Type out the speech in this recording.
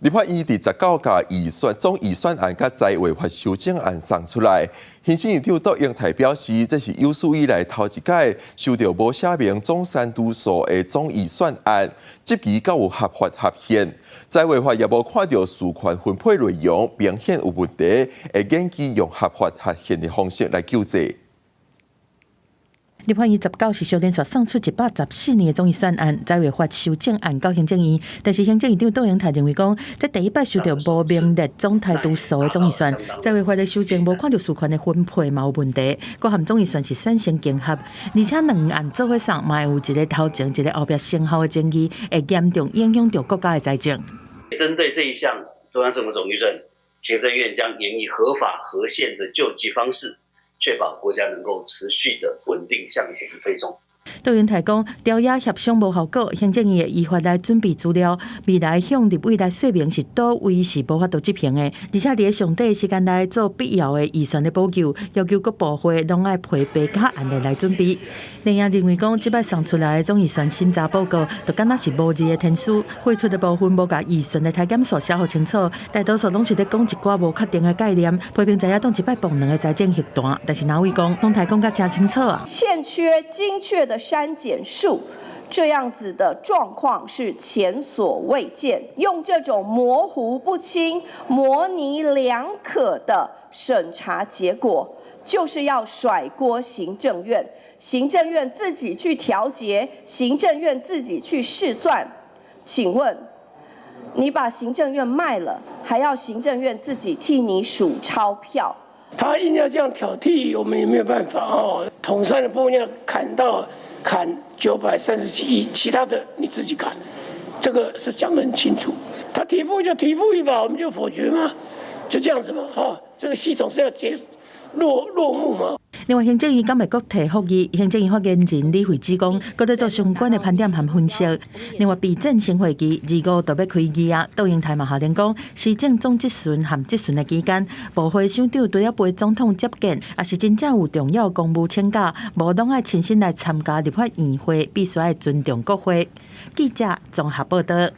立法院第19届总预算案甲财委法修正案送出来，行政院长杜英台表示，这是有史以来头一届收到无写明总三都数的总预算案，即期较有合法合宪。财委法也无看到事权分配内容明显有问题，会建议用合法合宪的方式来救济。立法院19是小连续送出114年的总预算案，财委法修正案到行政院，但是行政院长杜英台认为讲，这第一摆收到无明列总态度数的总预算，财委法的修正无看到事权的分配嘛有问题，各项总预算是产生竞合，而且两案做伙送嘛有一个头前一个后壁先后的争议，会严重影响到国家的财政。针对这一项中央政府总预算，行政院将研议合法合宪的救济方式。确保国家能够持续的稳定向前推动。杜英台讲，调野协商无效果，行政院会依法来准备资料，未来向立委来说明是倒位是无法度执行的，而且伫咧上短时间内做必要的预算的补救，要求各部会拢爱配备较按例来准备。另外认为讲，即摆送出来的总预算审查报告，就敢若是无字的天书，绘出的部分无甲预算的台检数写好清楚，大多数拢是咧讲一寡无确定的概念，批评知影当一摆蹦两个财政核弹，但是哪位讲，拢台讲甲真清楚啊，欠缺精确的删减数，这样子的状况是前所未见。用这种模糊不清、模棱两可的审查结果，就是要甩锅行政院。行政院自己去调节，行政院自己去试算。请问，你把行政院卖了，还要行政院自己替你数钞票？他硬要这样挑剔，我们也没有办法哦。统算的部分要砍937亿，其他的你自己砍，这个是讲得很清楚。他提复就提复一把，我们就否决吗？就这样子嘛，这个系统是要落幕吗？另外，行政院今日阁提复议，行政院发言人李慧芝讲，阁在做相关的判点和分析。另外，备战新会期25就要开议啊。杜英台嘛下令讲，施政总质询和质询的期间，部会首长除了陪总统接见，也是真正有重要公务请假，无拢爱亲身来参加立法院会，必须要尊重国会。记者综合报道。